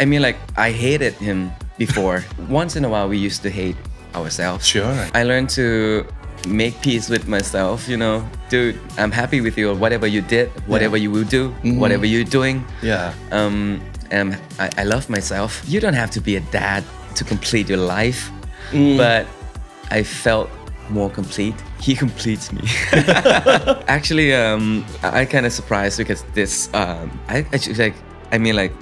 I mean, like, I hated him before. Once in a while, we used to hate ourselves. Sure. I learned to make peace with myself, dude, I'm happy with you, whatever you did, whatever you will do, whatever you're doing. Yeah. And I love myself. You don't have to be a dad to complete your life, but I felt more complete. He completes me. Actually, I kind of surprised because this,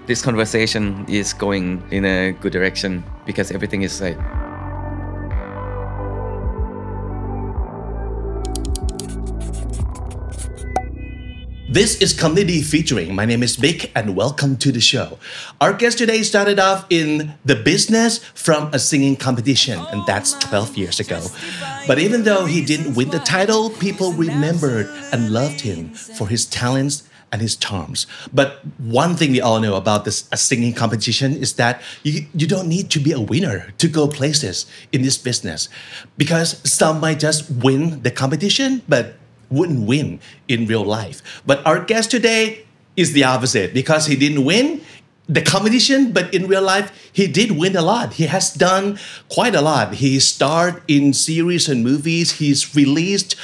this conversation is going in a good direction because everything is like. This is Comedy Featuring. My name is Vic and welcome to the show. Our guest today started off in the business from a singing competition, and that's 12 years ago. But even though he didn't win the title, people remembered and loved him for his talents and his charms. But one thing we all know about this a singing competition is that you don't need to be a winner to go places in this business, because some might just win the competition, but wouldn't win in real life. But our guest today is the opposite, because he didn't win the competition, but in real life, he did win a lot. He has done quite a lot. He starred in series and movies. He's released a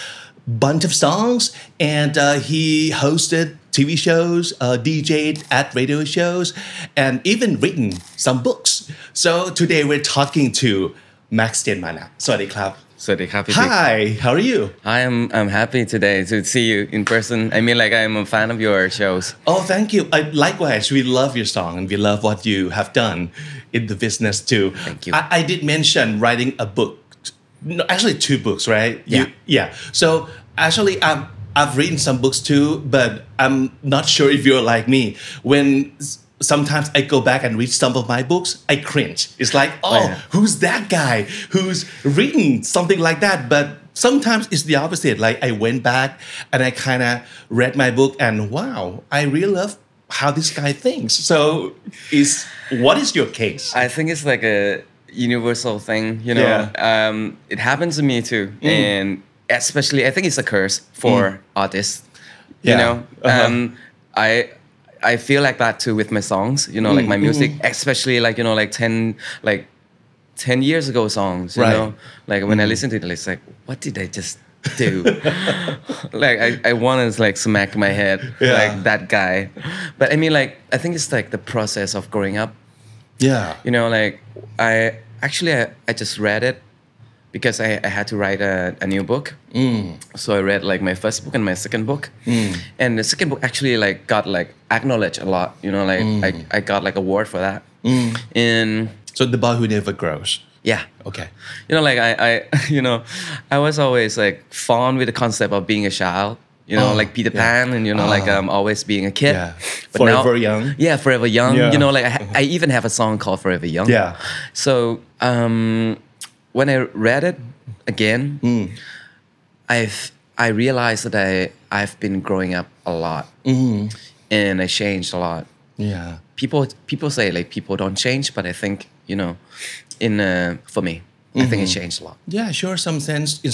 bunch of songs, and he hosted TV shows, DJ'd at radio shows, and even written some books. So today we're talking to Max เจนมานะสวัสดีครับ สวัสดีครับพี่ Hi, how are you? I'm happy today to see you in person. I mean, like, I'm a fan of your shows. Oh, thank you. Likewise, we love your song and we love what you have done in the business too. Thank you. I did mention writing a book. No, actually 2 books, right? Yeah. So actually, I've written some books too, but I'm not sure if you're like me. When sometimes I go back and read some of my books, I cringe. It's like, who's that guy who's written something like that? But sometimes it's the opposite. Like I went back and I kind of read my book and wow, I really love how this guy thinks. So what is your case? I think it's like a universal thing, it happens to me too. And especially, I think it's a curse for artists, I feel like that too with my songs, like my music, especially like, 10 years ago songs, like when I listen to it, it's like, what did I just do? Like, I want to like smack my head, like that guy. But I mean, like, I think it's like the process of growing up. Yeah. Like I just read it because I had to write a new book. So I read like my first book and my second book. And the second book actually like got like acknowledged a lot, I got like award for that. And so The Boy Who Never Grows. Yeah. Okay. Like I was always like fond with the concept of being a child. Like Peter Pan and like always being a kid. Yeah. But Forever now, Young. Yeah, Forever Young. Yeah. Like I even have a song called Forever Young. Yeah. So when I read it again, I realized that I've been growing up a lot, and I changed a lot. Yeah. People say like people don't change, but I think for me, I think it changed a lot. Yeah, sure. In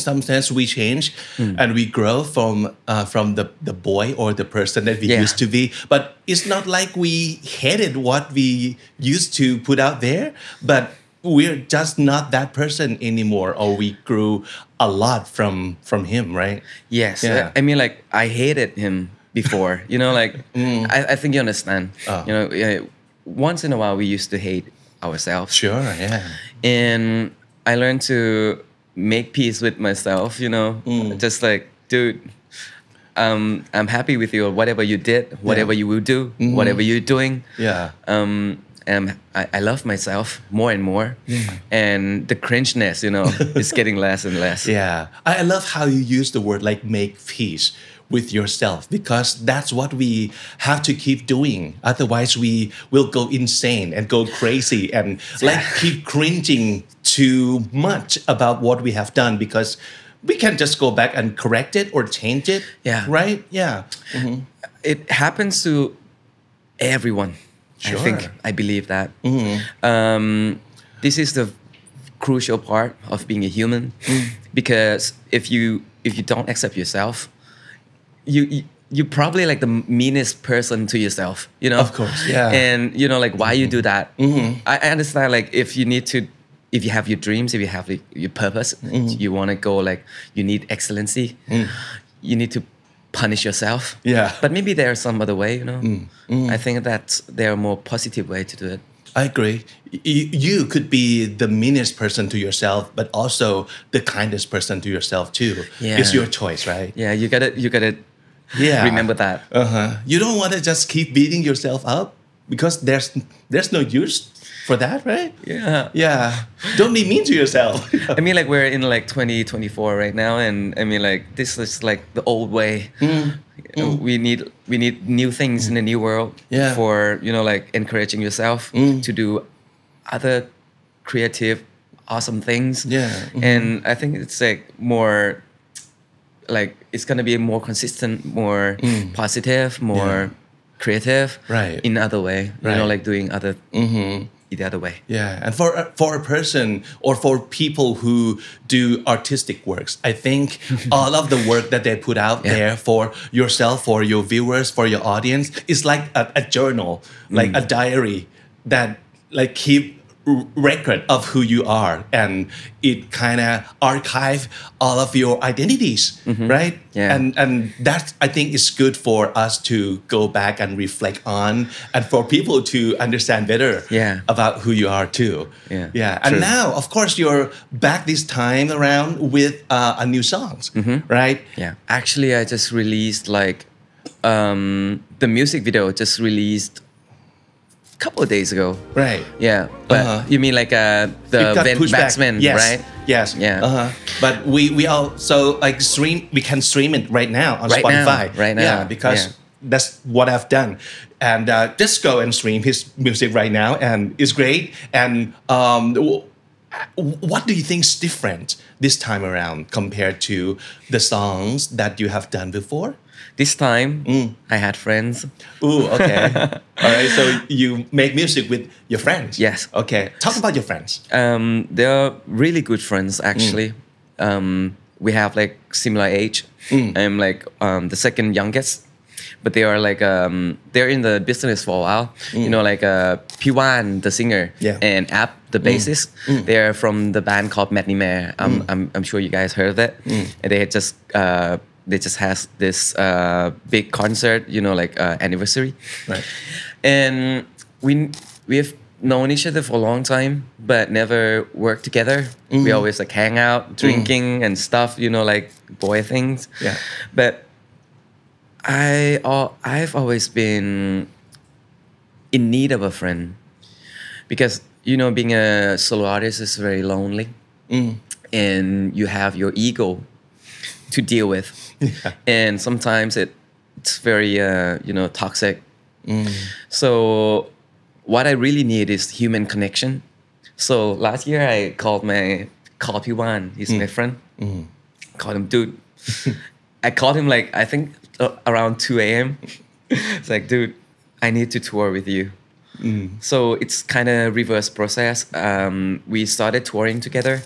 some sense, we change and we grow from the boy or the person that we used to be. But it's not like we hated what we used to put out there, but we're just not that person anymore, or we grew a lot from him, right? Yes. Yeah. I mean, like, I hated him before, like, I think you understand. Once in a while, we used to hate ourselves. Sure, yeah. And I learned to make peace with myself, just like, dude, I'm happy with you, whatever you did, whatever you will do, whatever you're doing. Yeah. And I love myself more and more, and the cringeness, is getting less and less. Yeah, I love how you use the word like make peace with yourself, because that's what we have to keep doing. Otherwise, we will go insane and go crazy and like keep cringing too much about what we have done, because we can just go back and correct it or change it. Yeah. Right? Yeah. It happens to everyone. Sure. I believe that. This is the crucial part of being a human, because if you don't accept yourself, you're probably like the meanest person to yourself, you know? Of course, yeah. And, you know, like why you do that. I understand like if you have your dreams, if you have your purpose, you want to go like, you need excellency, you need to punish yourself. Yeah. But maybe there's some other way, you know? I think that there are more positive way to do it. I agree. You could be the meanest person to yourself, but also the kindest person to yourself too. Yeah. It's your choice, right? Yeah, you gotta remember that. You don't want to just keep beating yourself up because there's no use for that, right? Yeah. Don't be mean to yourself. I mean, like we're in like 2024 right now, and I mean, like this is like the old way. We need new things in the new world for, you know, like encouraging yourself to do other creative, awesome things. And I think it's like more like it's gonna be more consistent, more positive, more creative, right? In other way, you know, like doing other. The other way. Yeah, and for a person or for people who do artistic works, I think all of the work that they put out there for yourself, for your viewers, for your audience is like a journal, like a diary that like keep record of who you are, and it kind of archive all of your identities, right? And that I think is good for us to go back and reflect on, and for people to understand better about who you are too. And now of course you're back this time around with a new songs, right? Actually I just released like the music video just released couple of days ago, right? But you mean like the batsman, right? Yes. But we also like we can stream it right now on Spotify right now, because that's what I've done, and just go and stream his music right now, and it's great. And what do you think is different this time around compared to the songs that you have done before? This time, I had friends. Ooh, okay. All right, so you make music with your friends? Yes. Okay, talk about your friends. They're really good friends, actually. We have like similar age. I'm like the second youngest. But they are like, they're in the business for a while. You know, like Piwan, the singer, and App, the bassist. They're from the band called Matney. I'm sure you guys heard of it. And they just has this big concert, you know, like anniversary. Right. And we've known each other for a long time, but never worked together. We always like hang out, drinking and stuff, you know, like boy things. But I've always been in need of a friend because, you know, being a solo artist is very lonely, and you have your ego to deal with, and sometimes it's very you know, toxic. So what I really need is human connection. So last year I called P1, he's my friend. Called him, dude. I called him like I think around 2 a.m. It's like, dude, I need to tour with you. So it's kind of reverse process. We started touring together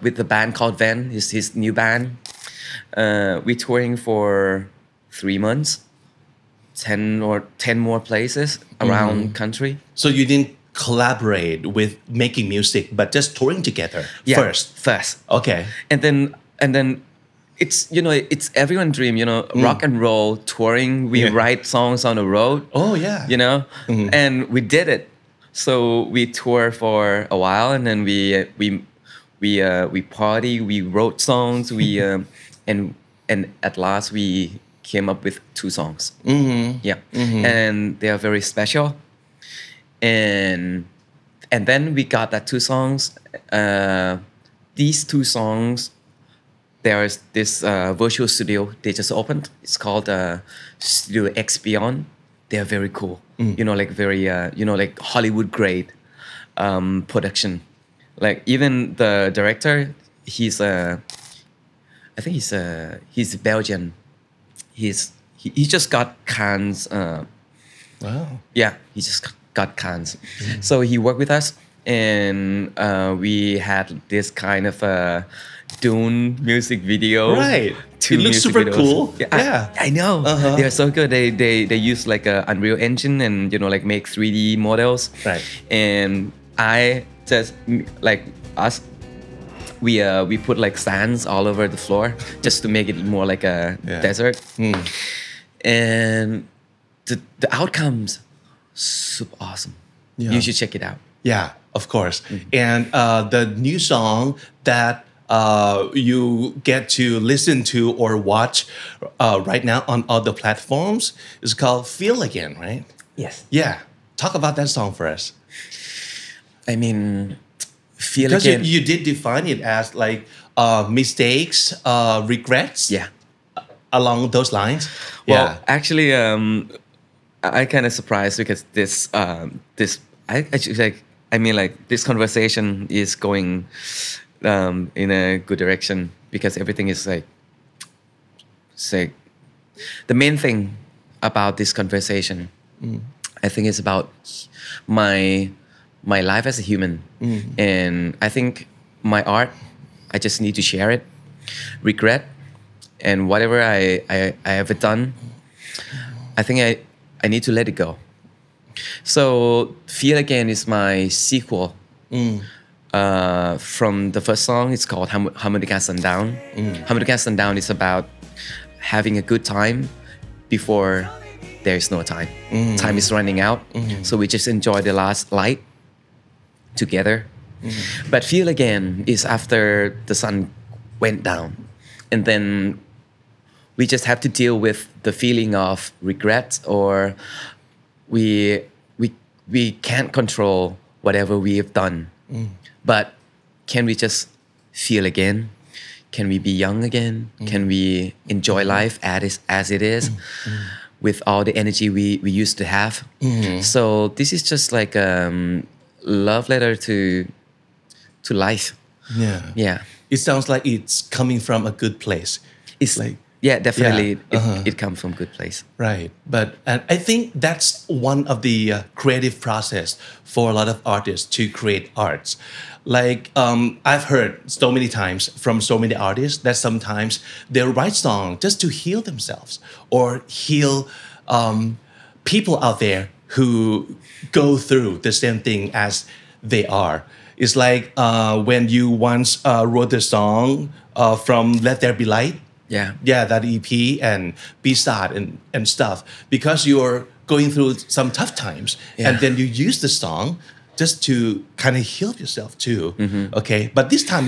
with the band called Van, his new band. We're touring for 3 months, 10 more places around country. So you didn't collaborate with making music, but just touring together first. Okay. And then it's, you know, it's everyone's dream, you know, rock and roll touring. We write songs on the road. Oh yeah. You know, and we did it. So we toured for a while, and then we party, we wrote songs, and at last we came up with 2 songs. And they are very special. And then we got that 2 songs. These 2 songs, there is this virtual studio they just opened. It's called Studio X Beyond. They are very cool. You know, like very you know, like Hollywood grade production. Like even the director, I think he's Belgian. He just got Cannes. Wow. Yeah, he just got Cannes. So he worked with us, and we had this kind of Dune music video two It looks music super videos. cool. Yeah, Yeah. I know. They are so good. They use like a Unreal Engine and like make 3D models. Right. And I just like us. We put like sands all over the floor just to make it more like a desert. And the outcomes super awesome. Yeah. You should check it out. Yeah, of course. And the new song that you get to listen to or watch right now on all the platforms is called Feel Again, right? Yes. Yeah. Talk about that song for us. I mean, Feel Because Again. you did define it as like mistakes, regrets. Yeah. Along those lines. Well, actually, I kind of surprised because this this conversation is going in a good direction because everything is like the main thing about this conversation. I think it's about my life as a human, and I think my art. I just need to share it. Regret. And whatever I have done, I think I need to let it go. So Feel Again is my sequel from the first song. It's called Harmonica Sundown. Harmonica Sundown is about having a good time before there is no time. Time is running out. So we just enjoy the last light together. But Feel Again is after the sun went down. And then we just have to deal with the feeling of regret, or we can't control whatever we have done. But can we just feel again? Can we be young again? Can we enjoy life as it is with all the energy we used to have? So this is just like a love letter to life. Yeah. It sounds like it's coming from a good place. It's like definitely it comes from good place. Right. And I think that's one of the creative process for a lot of artists to create arts. Like I've heard so many times from so many artists that sometimes they write songs just to heal themselves or heal people out there who go through the same thing as they are. It's like when you once wrote the song from Let There Be Light. Yeah, that EP and B-side and stuff. Because you're going through some tough times. And then you use the song just to kind of heal yourself too. Okay, but this time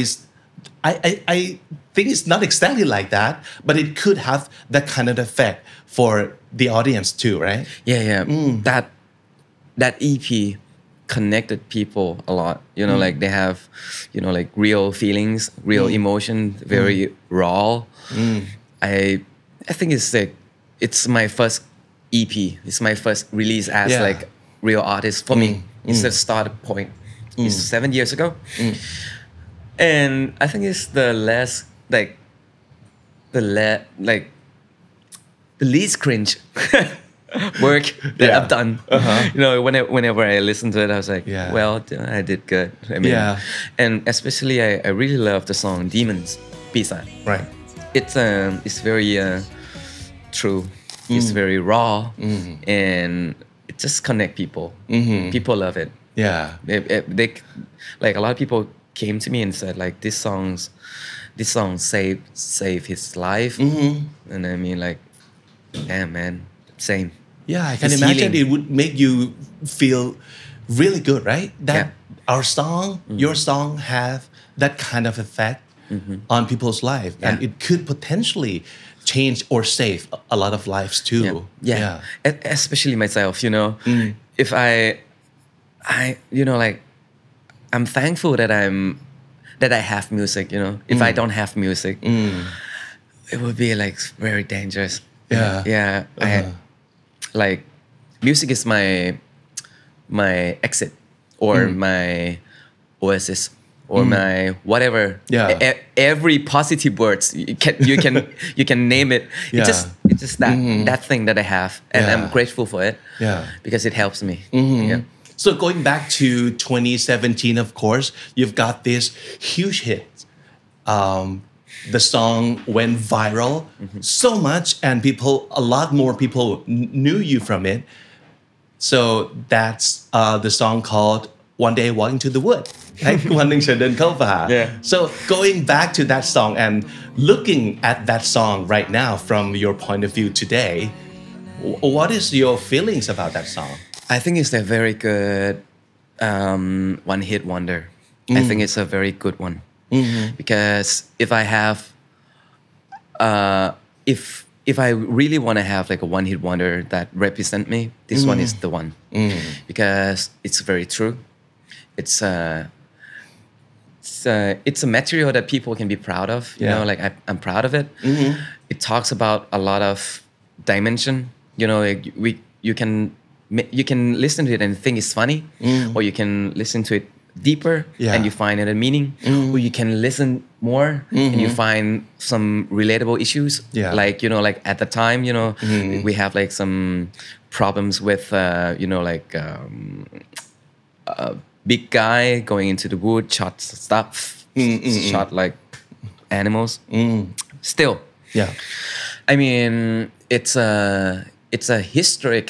I think it's not exactly like that, but it could have that kind of effect for the audience too, right? Yeah. That EP connected people a lot. Like they have, like real feelings, real emotion, very raw. I think it's my first EP. It's my first release as like real artist for me. It's the start point. It's 7 years ago, and I think it's the least cringe work that I've done. Whenever I listen to it, I was like, well, I did good. I mean, and especially I really love the song Demons B-side. Right. It's very true. It's very raw, and it just connect people. People love it. Yeah. They like a lot of people came to me and said like this song saved his life. And I mean like, damn man, same. Yeah, I can imagine it would make you feel really good, right? That our song, your song have that kind of effect on people's life, and it could potentially change or save a lot of lives too. Yeah. Especially myself, if I like I'm thankful that I have music, if I don't have music, it would be like very dangerous. I like music is my exit or my oasis or my whatever. Every positive words you can name it. It's just that thing that I have, and I'm grateful for it. Because it helps me. So going back to 2017, of course, you've got this huge hit, the song went viral so much, and a lot more people knew you from it. So that's the song called "One Day Walking to the Wood." วันหนึ่งฉันเดินเข้าป่า So going back to that song and looking at that song right now from your point of view today, what is your feelings about that song? I think it's a very good one-hit wonder. I think it's a very good one because if I have, if I really want to have like a one-hit wonder that represent me, this one is the one because it's very true. It's a material that people can be proud of. You know, like I'm proud of it. It talks about a lot of dimension. You know, like you can listen to it and think it's funny, or you can listen to it deeper and you find it a meaning, or you can listen more and you find some relatable issues. Like, you know, like at the time, you know, we have like some problems with, you know, like big guy going into the wood, shot stuff, shot like animals. Still, I mean, it's a historic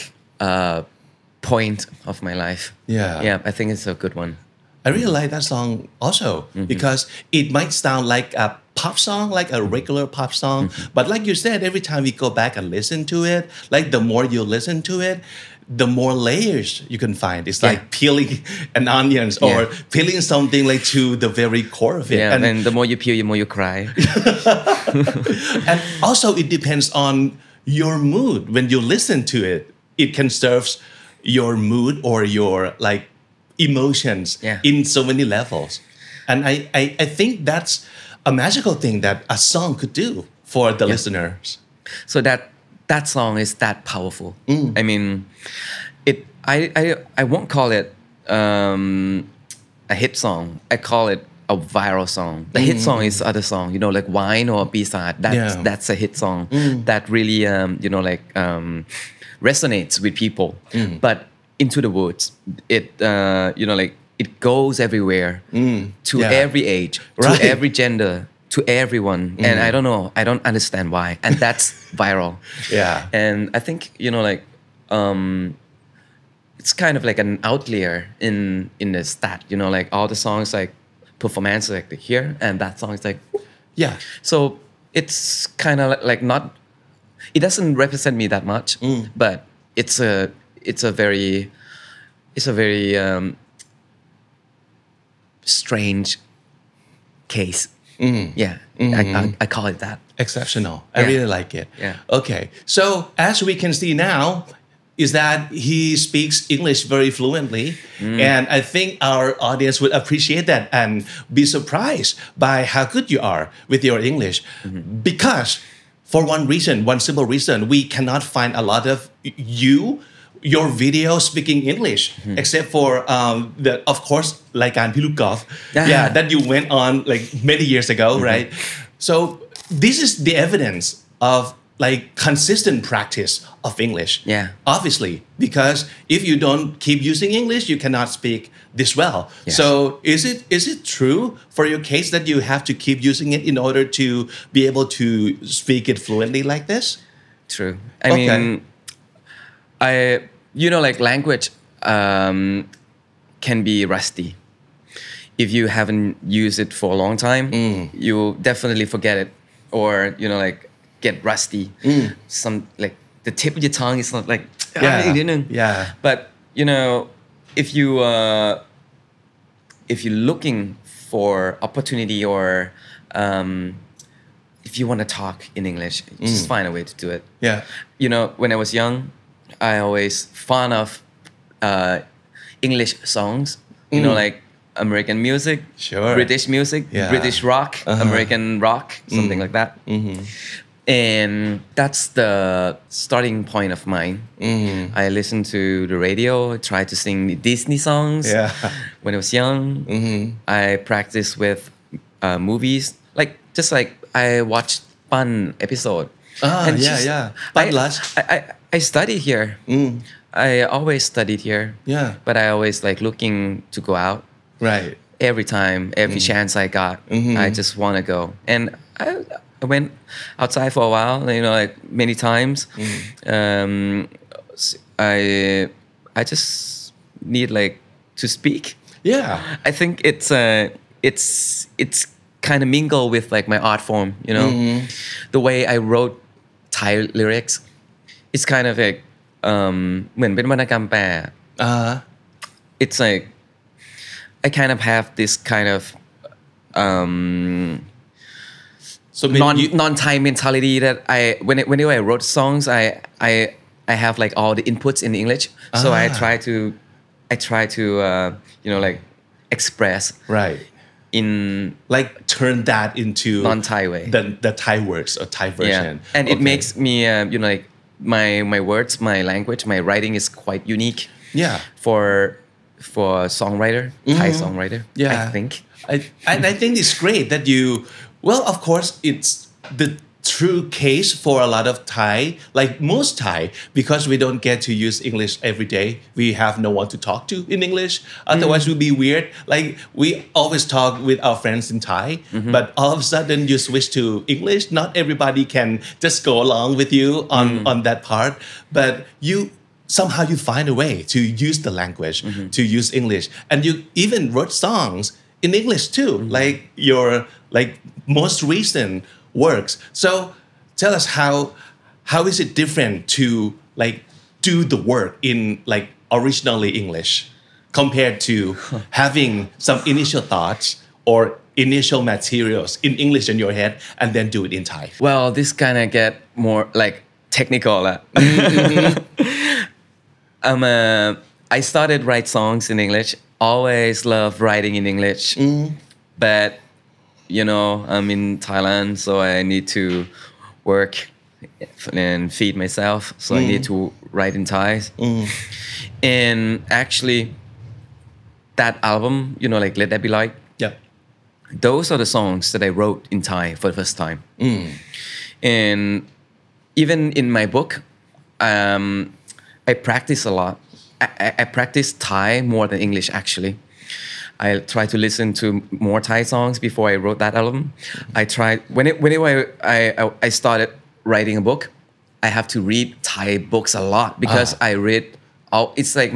point of my life. I think it's a good one. I really like that song also because it might sound like a pop song, like a regular pop song, but like you said, every time we go back and listen to it, like the more you listen to it, the more layers you can find. It's like peeling an onions or peeling something like to the very core of it. And the more you peel, the more you cry. And also it depends on your mood. When you listen to it, it can serve your mood or your like emotions in so many levels. And I think that's a magical thing that a song could do for the listeners. So that song is that powerful. I mean, I won't call it a hit song. I call it a viral song. The hit song is other song, you know, like Wine or B-side. That's a hit song that really, you know, like resonates with people. But Into the Woods, it, you know, like it goes everywhere to every age, to every gender, to everyone. And I don't know, I don't understand why. And that's viral. And I think, you know, like, it's kind of like an outlier in the stat, you know, like all the songs like performance like here and that song is like so it's kind of like not, it doesn't represent me that much, but it's a very strange case. I call it that. Exceptional. I really like it. Okay, so as we can see now is that he speaks English very fluently, and I think our audience would appreciate that and be surprised by how good you are with your English, because for one simple reason, we cannot find a lot of your video speaking English, except for the, of course, รายการพี่ลูกกอล์ฟ that you went on like many years ago, right? So this is the evidence of like consistent practice of English. Obviously, because if you don't keep using English, you cannot speak this well. So is it true for your case that you have to keep using it in order to be able to speak it fluently like this? True. I mean, you know, like language can be rusty. If you haven't used it for a long time, you'll definitely forget it, or you know, like get rusty. Some like the tip of your tongue is not like But you know, if you're looking for opportunity or if you want to talk in English, just find a way to do it. You know, when I was young, I always fond of English songs. You know, like American music, British music, British rock, American rock, something like that. And that's the starting point of mine. I listened to the radio, tried to sing Disney songs when I was young. I practiced with movies, like just like I watched Fun episode. I studied here. I always studied here. But I always like looking to go out. Every time, every chance I got, I just want to go. And I went outside for a while, like many times. I just need like to speak. Yeah. I think it's kind of mingle with like my art form, the way I wrote Thai lyrics. It's kind of like เหมือนเป็นวรรณกรรมแปล It's like I kind of have this kind of so non-Thai mentality that whenever I wrote songs, I have like all the inputs in English, so I try to like express right in like turn that into non-Thai way, the Thai words or Thai version. Yeah. And it makes me like my words, my language, my writing is quite unique. Yeah. For songwriter, Thai songwriter. Yeah. I think. I think it's great that you. Well, of course, it's the true case for a lot of Thai, like most Thai, because we don't get to use English every day. We have no one to talk to in English. Otherwise, it would be weird. Like we always talk with our friends in Thai, but all of a sudden you switch to English. Not everybody can just go along with you on that part, but somehow you find a way to use the language, to use English, and you even wrote songs in English too, like your most recent works. So tell us how is it different to like do the work in like originally English compared to having some initial thoughts or initial materials in English in your head and then do it in Thai? Well, this kind of get more like technical. I started write songs in English. Always love writing in English, but I'm in Thailand, so I need to work and feed myself. So I need to write in Thai. And actually, that album, like Let That Be Light. Yeah. Those are the songs that I wrote in Thai for the first time. And even in my book, I practice a lot. I practice Thai more than English actually. I try to listen to more Thai songs before I wrote that album. I tried whenever I started writing a book, I have to read Thai books a lot because I read all. It's like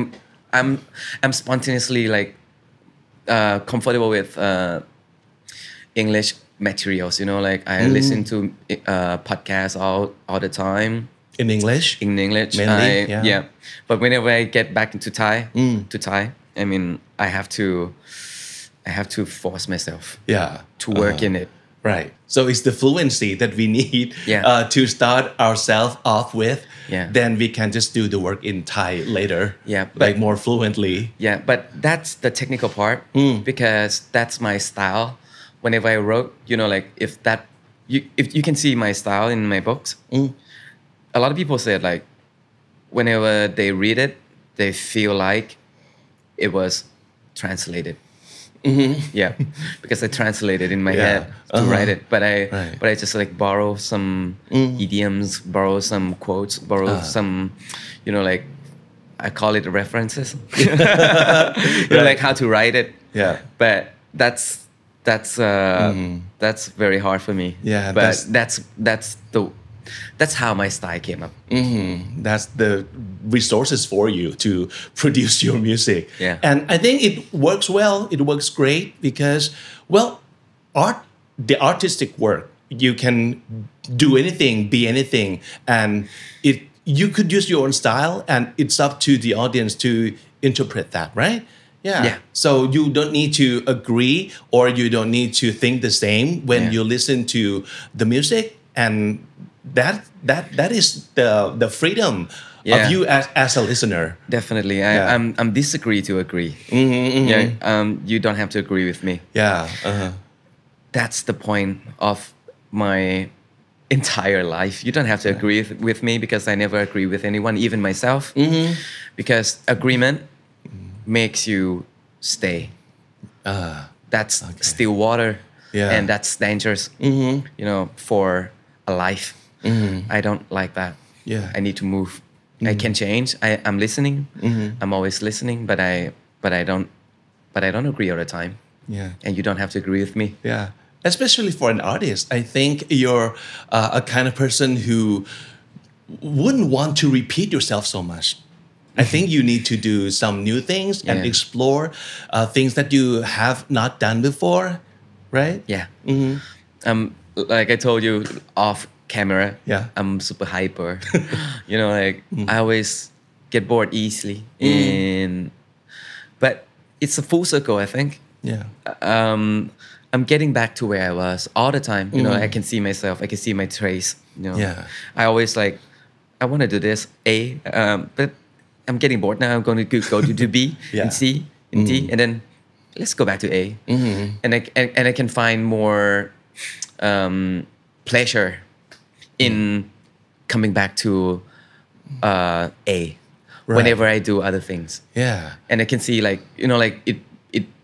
I'm spontaneously like comfortable with English materials. Like I listen to podcasts all the time. In English? In English. Mainly, yeah. But whenever I get back into Thai, I mean, I have to force myself to work in it. Right. So it's the fluency that we need to start ourselves off with. Yeah. Then we can just do the work in Thai later. Yeah. Like more fluently. Yeah. But that's the technical part because that's my style. Whenever I wrote, like if you can see my style in my books. A lot of people said like whenever they read it, they feel like it was translated. Yeah, because I translated in my head to write it, but I just like borrow some idioms, borrow some quotes, borrow some, like I call it references, like how to write it. Yeah, but that's very hard for me. Yeah, but that's how my style came up. That's the resources for you to produce your music. Yeah. And I think it works well. It works great because, well, the artistic work, you can do anything, be anything. And you could use your own style and it's up to the audience to interpret that, right? Yeah. So you don't need to agree or you don't need to think the same when you listen to the music. And that is the freedom of you as a listener. Definitely. I'm disagree to agree. You don't have to agree with me. Yeah. That's the point of my entire life. You don't have to agree with me because I never agree with anyone, even myself. Because agreement makes you stay. That's still water. And that's dangerous, for a life. I don't like that. I need to move. I can change. I'm listening. I'm always listening, but I don't agree all the time. Yeah. And you don't have to agree with me. Yeah. especially for an artist. I think you're a kind of person who wouldn't want to repeat yourself so much. I think you need to do some new things and explore things that you have not done before, right? Yeah. Like I told you off camera, I'm super hyper. Like I always get bored easily. But it's a full circle, I think. Yeah. I'm getting back to where I was all the time. I can see myself. I can see my trace. I always like, I want to do this A, but I'm getting bored now. I'm going to go to B and C and D, and then let's go back to A. And I can find more pleasure in coming back to A whenever I do other things. Yeah. And I can see like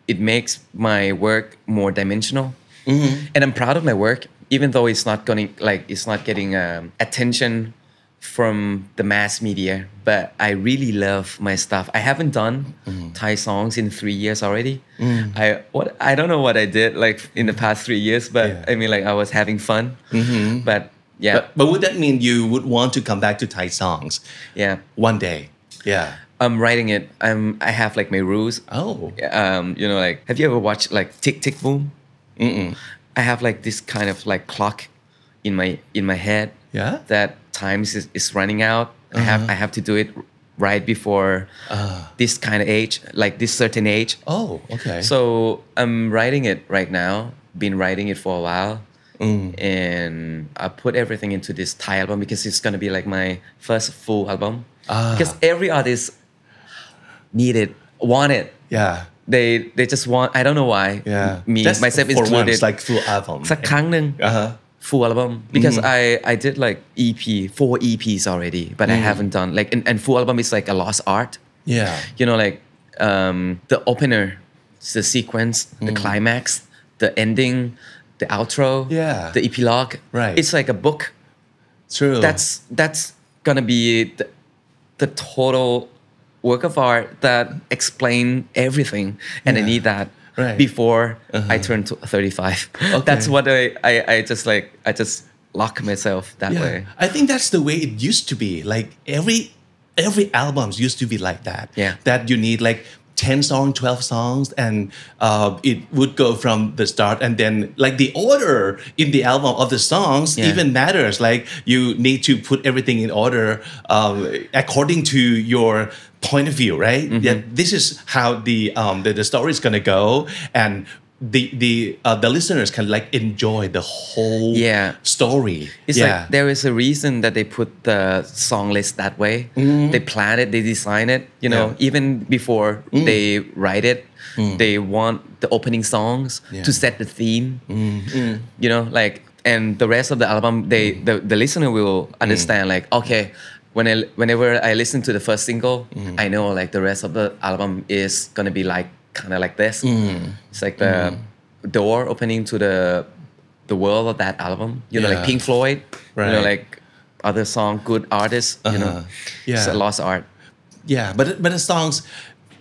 it makes my work more dimensional. And I'm proud of my work, even though it's not getting attention from the mass media, but I really love my stuff. I haven't done Thai songs in 3 years already. I don't know what I did like in the past 3 years, but I mean like I was having fun. But yeah. But would that mean you would want to come back to Thai songs? Yeah. One day. Yeah. I'm writing it. I have like my rules. Oh. Like have you ever watched like Tick Tick Boom? I have like this kind of like clock in my head. Yeah. That time is running out. I have to do it right before this kind of age, like this certain age. Oh, okay. So I'm writing it right now. Been writing it for a while, and I put everything into this Thai album because it's gonna be like my first full album. Because every artist need it, want it. Yeah. They just want. I don't know why. Yeah. Me Just myself for included. once, like full album. สักครั้งหนึ่ง full album because I did like 4 EPs already, but I haven't done like and full album is like a lost art. Yeah. Like the opener, the sequence, the climax, the ending, the outro, the epilogue. Right. It's like a book. True. That's gonna be the total work of art that explain everything, and I need that. Right. Before I turn to 35. Okay. That's what I just lock myself that way. I think that's the way it used to be. Like every albums used to be like that. Yeah. That you need like 10 songs, 12 songs, and it would go from the start, and then like the order in the album of the songs even matters. Like you need to put everything in order according to your point of view, right? Yeah, this is how the story is gonna go, and the listeners can like enjoy the whole story. It's like there is a reason that they put the song list that way. They plan it, they design it. Even before they write it, they want the opening songs to set the theme. Like and the rest of the album, the listener will understand. Like okay. Whenever I listen to the first single, I know like the rest of the album is gonna be like kind of like this. It's like the door opening to the world of that album. Like Pink Floyd. Right. Like other song, good artists. It's a lost art. Yeah, but the songs.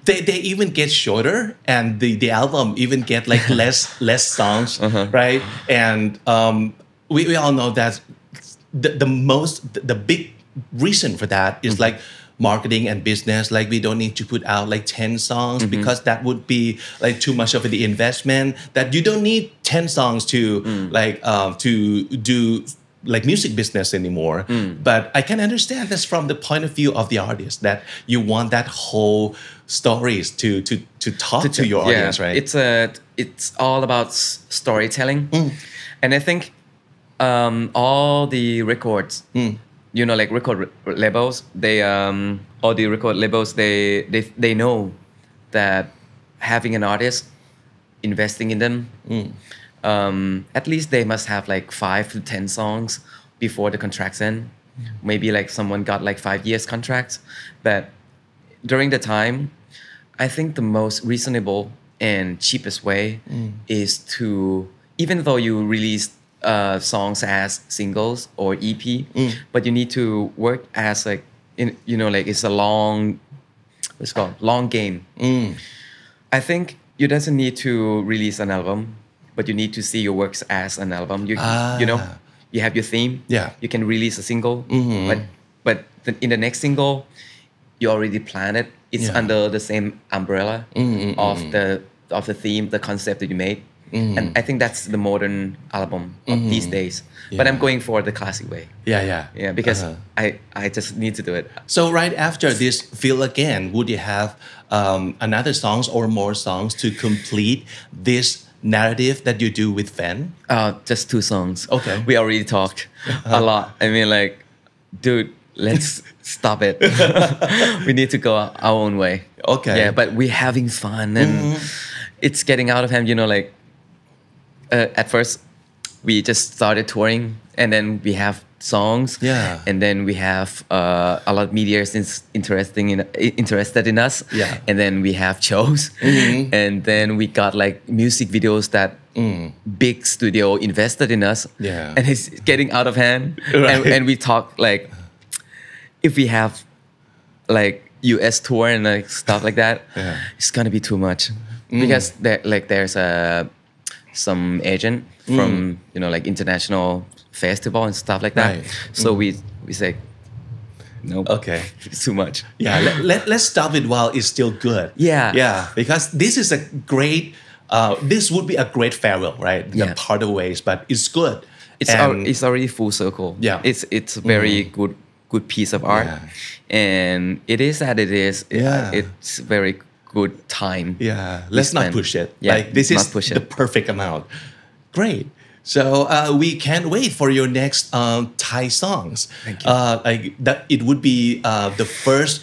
They even get shorter, and the album even get like less songs, right? And we all know that the big reason for that is like marketing and business. Like we don't need to put out like 10 songs because that would be like too much of the investment. That you don't need 10 songs to like to do like music business anymore. But I can understand this from the point of view of the artist, that you want that whole stories to talk to your audience, right? It's all about storytelling, and I think all the records. Like record labels, all the record labels, they know that having an artist, investing in them, at least they must have like 5 to 10 songs before the contracts end. Maybe like someone got like 5 years contracts, but during the time, I think the most reasonable and cheapest way is to, even though you release songs as singles or EP, but you need to work as like like it's a long game. I think you doesn't need to release an album but you need to see your works as an album. You know, you have your theme. Yeah. You can release a single, but in the next single, you already planned it. It's under the same umbrella of the theme, the concept that you made. And I think that's the modern album of these days. But I'm going for the classic way. Yeah, because I just need to do it. So right after this Feel Again, would you have another songs or more songs to complete this narrative that you do with Fan? Just 2 songs. Okay. We already talked a lot. I mean, like, dude, let's stop it. We need to go our own way. Okay. Yeah, but we're having fun and it's getting out of hand, you know, like, at first we just started touring and then we have songs and then we have a lot of media interested in us and then we have shows and then we got like music videos that big studio invested in us and it's getting out of hand and we talk like if we have like US tour and like stuff like that it's gonna be too much because there's some agent from you know like international festival and stuff like that so we say no okay it's too much let's stop it while it's still good because this is a great this would be a great farewell right the part of ways but it's good it's already full circle it's a very good piece of art and it is that it is it's very good time let's not push it like this is the perfect amount great so we can't wait for your next Thai songs. Thank you. Like that it would be the first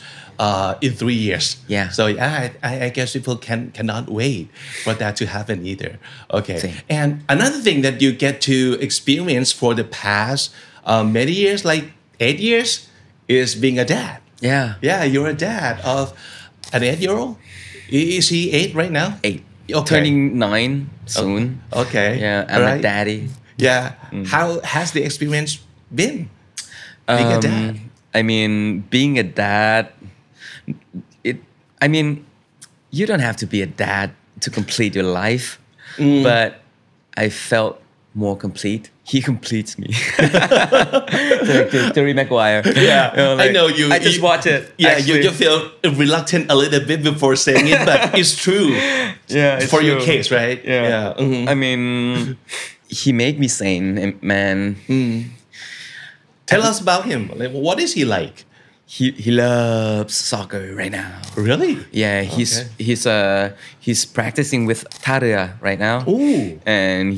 in 3 years so I guess people cannot wait for that to happen either okay and another thing that you get to experience for the past many years like 8 years is being a dad you're a dad of an 8-year-old. Is he 8 right now? 8. Okay. Turning 9 soon. Okay. Yeah, I'm a daddy. Yeah. How has the experience been? Being a dad. I mean, being a dad, you don't have to be a dad to complete your life, but I felt more complete. He completes me. Terry Maguire. Yeah, you know, like, I know you. I just watch it. Yeah, you feel reluctant a little bit before saying it, but it's true. It's for true. your case, right? Yeah. I mean, he made me sane, man. Tell us about him. Like, what is he like? He loves soccer right now. Really? Yeah, he's practicing with Taria right now. Ooh. And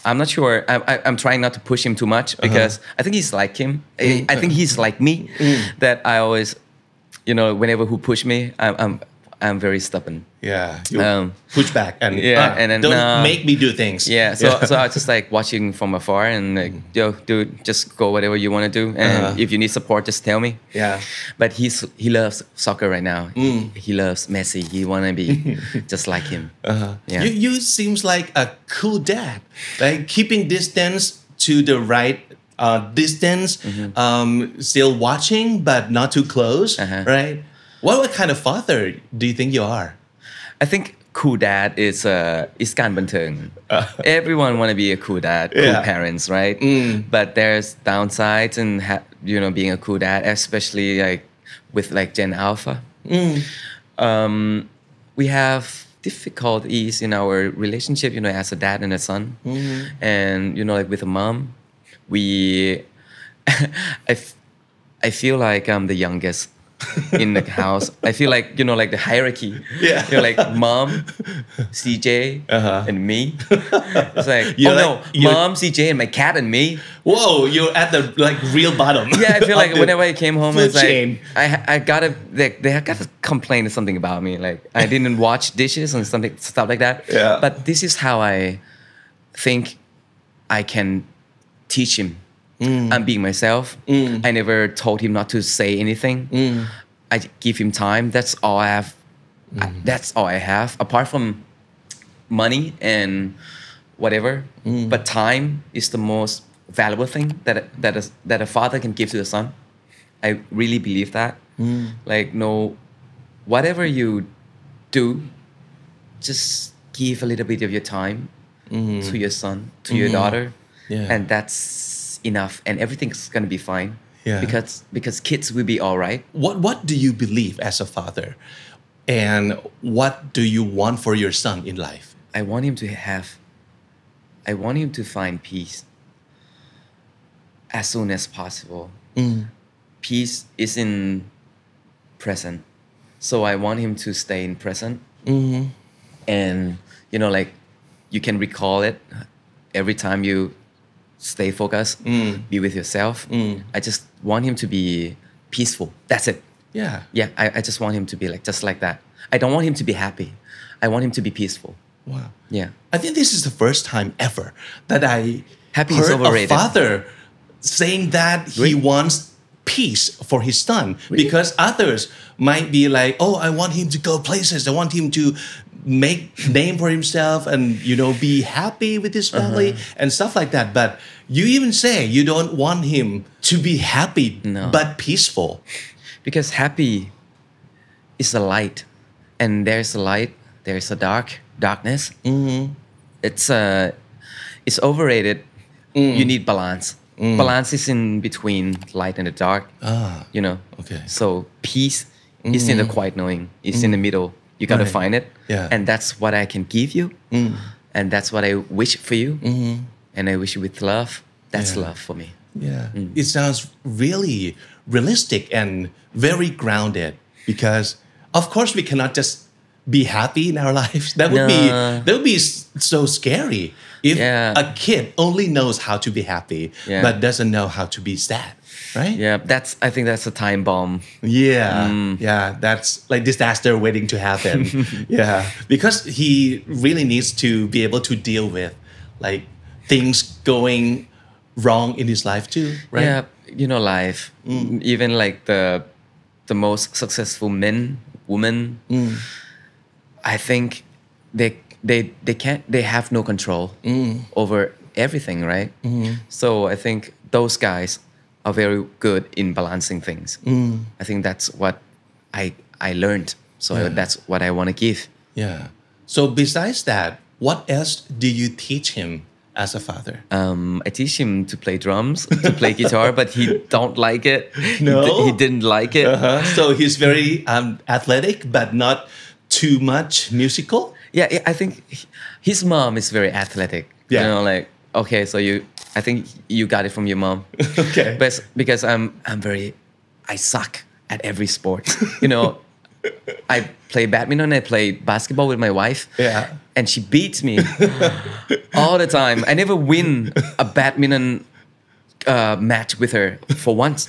I'm not sure. I'm trying not to push him too much because I think he's like him. I think he's like me. That I always, you know, whenever who push me, I'm very stubborn. Yeah. You push back and and then, don't make me do things. Yeah. So I was just like watching from afar and like, yo, dude, just go whatever you want to do. And if you need support, just tell me. Yeah. But he loves soccer right now. He loves Messi. He wanna be just like him. Yeah. You seems like a cool dad. Like keeping distance to the right distance, still watching but not too close, right? What kind of father do you think you are? I think cool dad is การบันเทิง Everyone want to be a cool dad, cool parents, right? But there's downsides and you know being a cool dad, especially like with like Gen Alpha. We have difficulties in our relationship, you know, as a dad and a son, and you know, like with a mom, I feel like I'm the youngest. In the house, I feel like you know, like the hierarchy. Yeah, you're like mom, CJ, and me. It's like mom, CJ, and my cat and me. Whoa, you're at the like real bottom. Yeah, I feel like whenever I came home, it's chain. Like I gotta they gotta complain something about me. Like I didn't wash dishes and stuff like that. Yeah. But this is how I think I can teach him. I'm being myself. I never told him not to say anything. I give him time. That's all I have. That's all I have. Apart from money and whatever, but time is the most valuable thing that a father can give to the son. I really believe that. Like whatever you do, just give a little bit of your time to your son, to your daughter, Yeah. and that's enough, and everything's gonna be fine. Yeah. Because kids will be all right. What do you believe as a father, and what do you want for your son in life? I want him to find peace as soon as possible. Peace is in present, so I want him to stay in present. And like you can recall it every time you stay focused, be with yourself. I just want him to be peaceful. That's it. Yeah. I just want him to be like just like that. I don't want him to be happy. I want him to be peaceful. Wow. Yeah. I think this is the first time ever that I Happy is heard overrated. a father saying that he wants peace for his son, because others might be like, oh, I want him to go places, I want him to make name for himself and be happy with his family and stuff like that. But you even say you don't want him to be happy but peaceful. Because happy is a light, and there's a light, there's a darkness. It's overrated. You need balance. Balance is in between light and the dark. Okay. So peace is in the quiet knowing. It's in the middle. You gotta find it. Yeah. And that's what I can give you. And that's what I wish for you. And I wish you with love. That's love for me. Yeah. It sounds really realistic and very grounded, because of course we cannot just be happy in our lives. That would be so scary if a kid only knows how to be happy but doesn't know how to be sad, right? I think that's a time bomb. Yeah, that's like disaster waiting to happen. Because he really needs to be able to deal with like things going wrong in his life too, right? Life, even like the most successful men, women, I think they have no control over everything, right? So I think those guys are very good in balancing things. I think that's what I learned. So that's what I want to give. Yeah. So besides that, what else do you teach him as a father? I teach him to play drums, to play guitar, but he don't like it. No? He didn't like it. So he's very athletic but not too much musical? Yeah, I think his mom is very athletic. Like, okay, so I think you got it from your mom. Okay. But because I suck at every sport. I play badminton, I play basketball with my wife. And she beats me all the time. I never win a badminton match with her for once.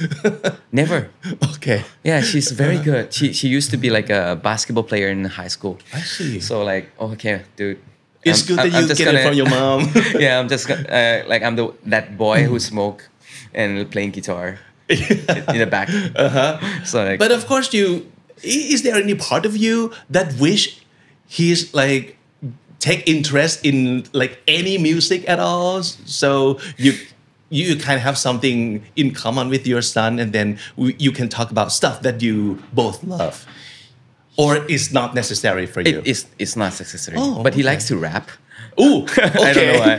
Never. Okay. Yeah, she's very good. She used to be like a basketball player in high school. I see. So like, okay, dude. It's good that you get it from your mom. Yeah, I'm just like I'm that boy who smoke and playing guitar in the back. So like, but of course, is there any part of you that wish he's like take interest in like any music at all, so you kind of have something in common with your son, and then you can talk about stuff that you both love, or it's not necessary for you? It's not necessary. Oh, but he likes to rap. Ooh, okay. I don't know why.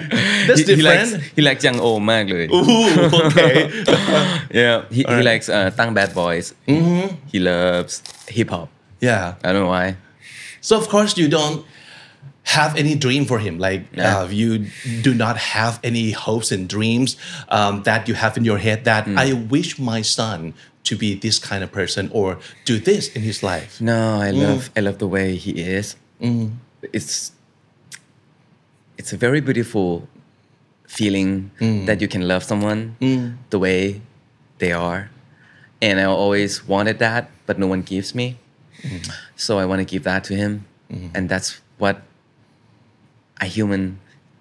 That's different. He likes Young O มากเลย Ooh, okay. Yeah, he likes ตั้ง Bad Boys. He loves hip hop. Yeah. I don't know why. So of course you don't have any dream for him, like you do not have any hopes and dreams that you have in your head that I wish my son to be this kind of person or do this in his life. No, I love the way he is. It's a very beautiful feeling that you can love someone the way they are, and I always wanted that, but no one gives me. So I want to give that to him, and that's what a human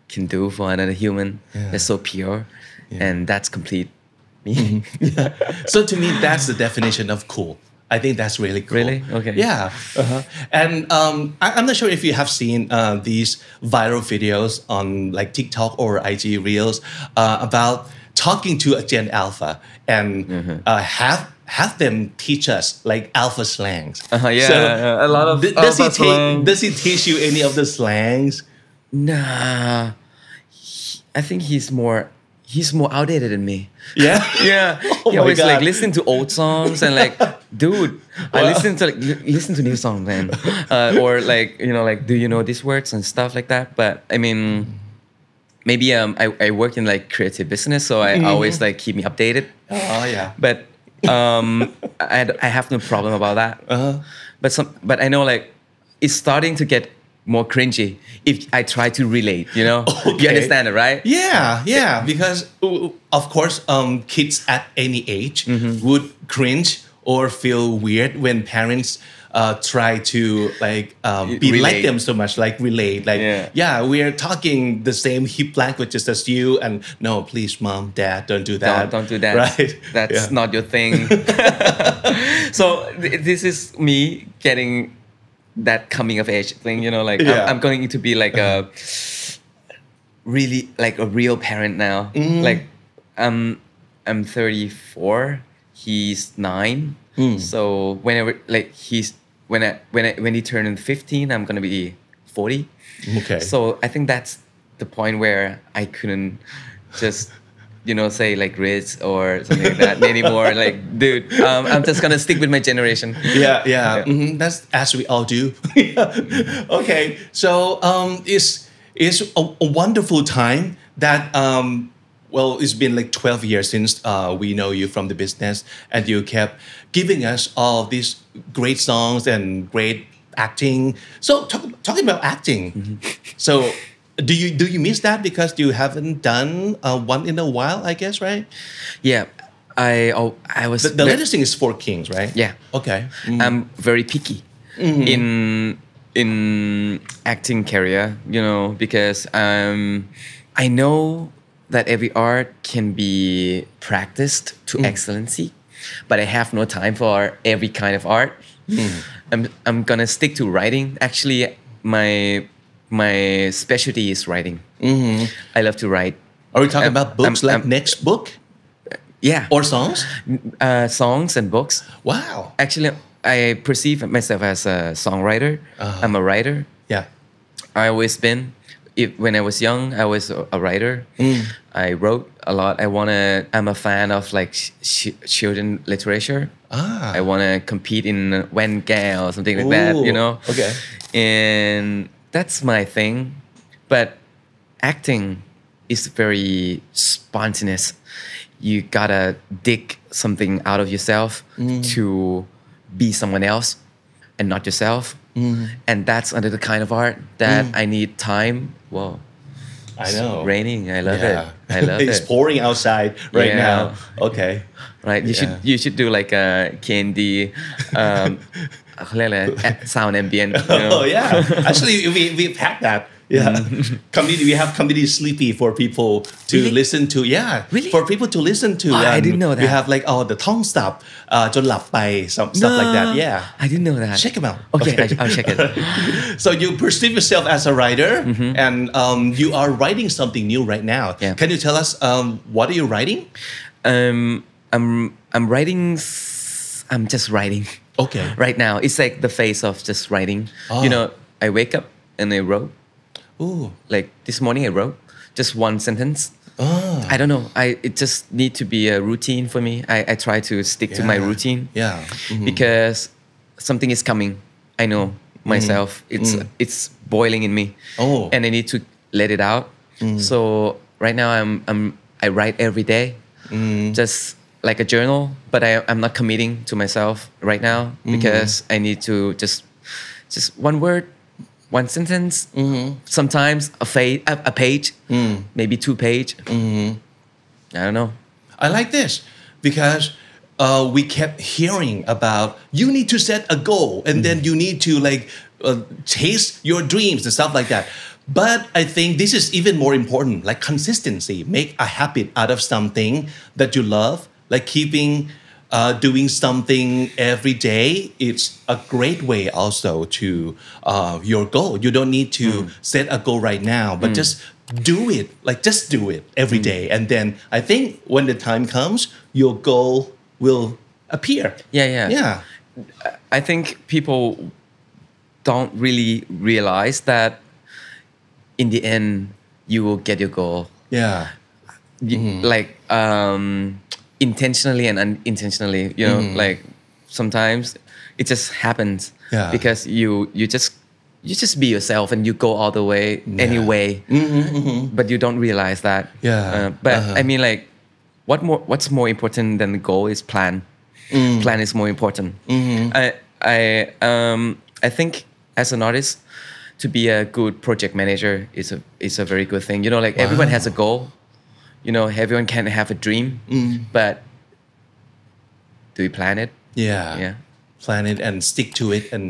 can do for another human. That's so pure, and that's complete me. So to me, that's the definition of cool. I think that's really cool. Really? Okay. Yeah. And I'm not sure if you have seen these viral videos on like TikTok or IG Reels about talking to a Gen Alpha and have them teach us like alpha slangs. So a lot of does he teach you any of the slangs? Nah. I think he's more outdated than me. Yeah. Yeah, Oh he my always God. like listening to old songs and like, dude, I listen to new songs, man. Or like like, do you know these words and stuff like that? But I mean, maybe I work in like creative business, so I always like keep me updated. Oh yeah. But I have no problem about that. But I know like it's starting to get more cringy if I try to relate. You Okay. understand it, right? Yeah, because of course, kids at any age would cringe or feel weird when parents try to like be like Relate. them so much, like relate, like Yeah. we're talking the same hip languages as you, and no, please, mom, dad, don't do that. Don't do that. Right? That's not your thing. So this is me getting that coming of age thing, like Yeah. I'm going to be like a really like a real parent now. Like I'm 34, he's 9. So whenever like when he turned 15, I'm gonna be 40. Okay. So I think that's the point where I couldn't just say like rich or something like that anymore. Like, dude, I'm just gonna stick with my generation. Yeah. That's as we all do. Okay, so it's a wonderful time that well, it's been like 12 years since we know you from the business, and you kept giving us all these great songs and great acting. So talking about acting, so do you miss that because you haven't done one in a while, I guess, right? Yeah, I was The latest thing is Four Kings, right? Yeah. Okay. I'm very picky in acting career, because I know that every art can be practiced to excellency, but I have no time for every kind of art. I'm gonna stick to writing. Actually, my specialty is writing. I love to write. Are we talking about books like next book Yeah. or songs? Songs and books. Wow. Actually, I perceive myself as a songwriter. I'm a writer. Yeah. I always been. When I was young, I was a writer. I wrote a lot. I'm a fan of like children literature. I want to compete in Van Gogh or something like that, Okay. And that's my thing. But acting is very spontaneous. You gotta dig something out of yourself to be someone else and not yourself. And that's another kind of art that I need time. Whoa. I know. It's raining. I love it. I love It's it. pouring outside right Yeah. now. Okay. Right. You should do like a candyเขาเรียกอะไร sound ambient. Oh yeah. Actually, we've had that. Yeah. Comedy. We have comedy sleepy for people to Really? listen to. Yeah. Really? For people to listen to. Oh, I And didn't know that. We have like the tongue stop จนหลับไป some stuff like that. Yeah. I didn't know that. Check him out. Okay, I'll check it. So you perceive yourself as a writer, and you are writing something new right now. Yeah. Can you tell us what are you writing? I'm writing. I'm just writing. Okay. Right now, it's like the phase of just writing. I wake up and I wrote. Ooh. Like this morning, I wrote just one sentence. I don't know. It just need to be a routine for me. I try to stick to my routine. Yeah. Because something is coming. I know myself. It's boiling in me. Oh. And I need to let it out. So right now I write every day. Just like a journal, but I'm not committing to myself right now because I need to just one word, one sentence, sometimes a page, maybe 2 pages. I don't know. I like this because we kept hearing about you need to set a goal and then you need to like chase your dreams and stuff like that. But I think this is even more important, like consistency. Make a habit out of something that you love, like keeping doing something every day. It's a great way also to your goal. You don't need to set a goal right now, but just do it. Like just do it every day. And then I think when the time comes, your goal will appear. Yeah. I think people don't really realize that in the end, you will get your goal like intentionally and unintentionally you know like sometimes it just happens because you just be yourself and you go all the way anyway but you don't realize that but I mean like what's more important than the goal is plan is more important I think as an artist to be a good project manager is a very good thing you know like everyone has a goal you know everyone can have a dream but do you plan it plan it and stick to it and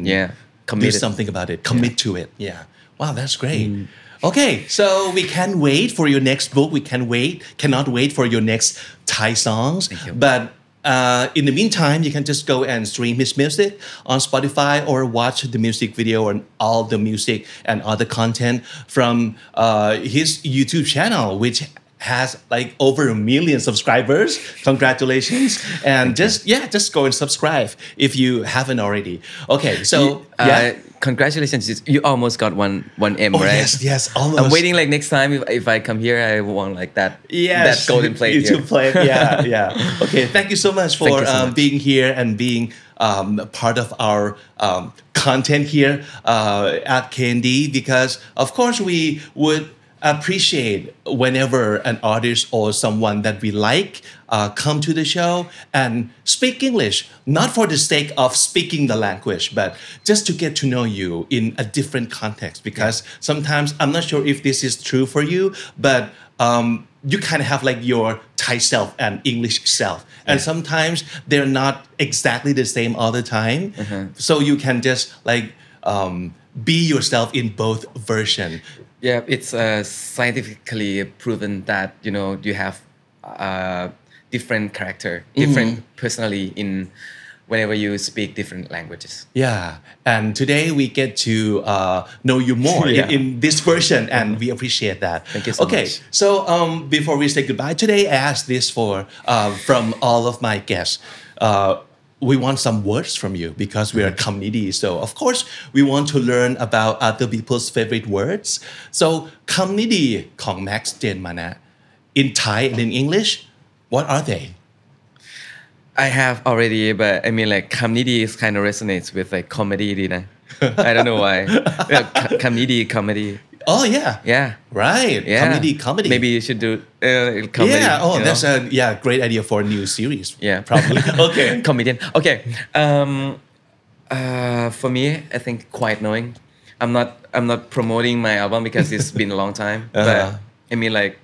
do something about it commit to it wow that's great okay so we can't wait for your next book we cannot wait for your next Thai songs but in the meantime you can just go and stream his music on Spotify or watch the music video and all the music and other content from his YouTube channel which has like over 1 million subscribers congratulations and just go and subscribe if you haven't already okay so congratulations you almost got 1M right yes almost I'm waiting like next time if I come here I want like that that golden plate YouTube plate okay thank you so much for being here and being part of our content here at KND because of course we would appreciate whenever an artist or someone that we like come to the show and speak English not for the sake of speaking the language but just to get to know you in a different context because sometimes I'm not sure if this is true for you but you kind of have like your Thai self and English self and sometimes they're not exactly the same all the time so you can just like be yourself in both version it's scientifically proven that you know you have different character different personality in whenever you speak different languages and today we get to know you more in this version and we appreciate that thank you so much so before we say goodbye today I asked this for from all of my guests we want some words from you because we are a community so of course we want to learn about other people's favorite words so community ของ Max เจนมานะ in Thai and in English what are they I have already but I mean like community kind of resonates with like comedy ดีนะ I don't know why comedy oh yeah right comedy maybe you should do comedy that's a great idea for a new series probably okay comedian okay for me I think quite knowing I'm not promoting my album because it's been a long time but I mean like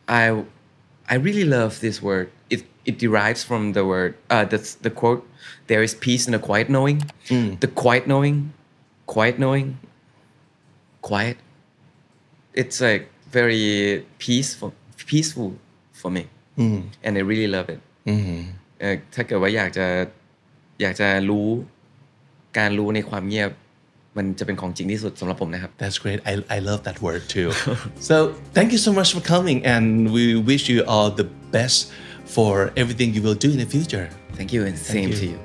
I really love this word it derives from the word that's the quote there is peace in the quiet knowing the quiet knowing quiet it's like very peaceful for me and I really love it ถ้าเกิดว่าอยากจะรู้การรู้ในความเงียบมันจะเป็นของจริงที่สุดสำหรับผมนะครับ That's great I love that word too so thank you so much for coming and we wish you all the best for everything you will do in the future thank you and same to you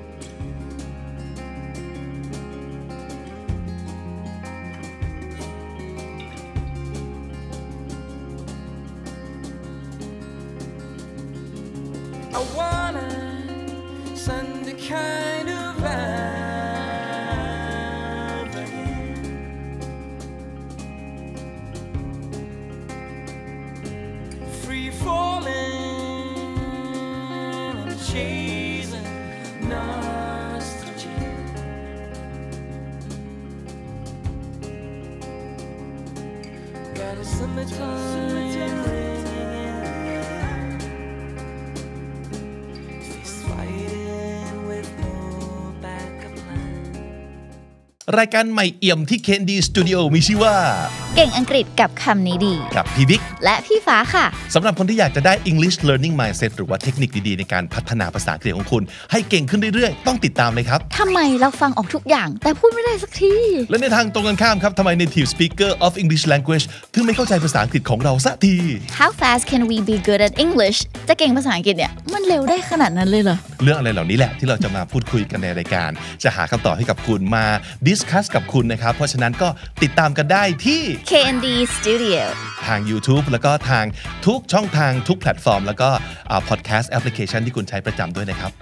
I wanna send the kind of free falling and chasing nostalgia. Got a summertime ringing in the air. Fist fighting with no backup plan. รายการใหม่เอี่ยมที่ KND Studio มีชื่อว่าเก่งอังกฤษกับคำนี้ดีกับพี่บิ๊กและพี่ฟ้าค่ะสำหรับคนที่อยากจะได้ English Learning Mindset หรือว่าเทคนิคดีๆในการพัฒนาภาษาอังกฤษของคุณให้เก่งขึ้นเรื่อยๆต้องติดตามเลยครับทำไมเราฟังออกทุกอย่างแต่พูดไม่ได้สักทีและในทางตรงกันข้ามครับทำไม Native Speaker of English Language ถึงไม่เข้าใจภาษาอังกฤษของเราสักที How fast can we be good at English จะเก่งภาษาอังกฤษเนี่ยมันเร็วได้ขนาดนั้นเลยเหรอเรื่องอะไรเหล่านี้แหละที่เราจะมาพูดคุยกันในรายการจะหาคำตอบให้กับคุณมาดิส discuss กับคุณนะครับเพราะฉะนั้นก็ติดตามกันได้ที่ KND Studio ทาง YouTube แล้วก็ทางทุกช่องทางทุกแพลตฟอร์มแล้วก็podcast application ที่คุณใช้ประจำด้วยนะครับ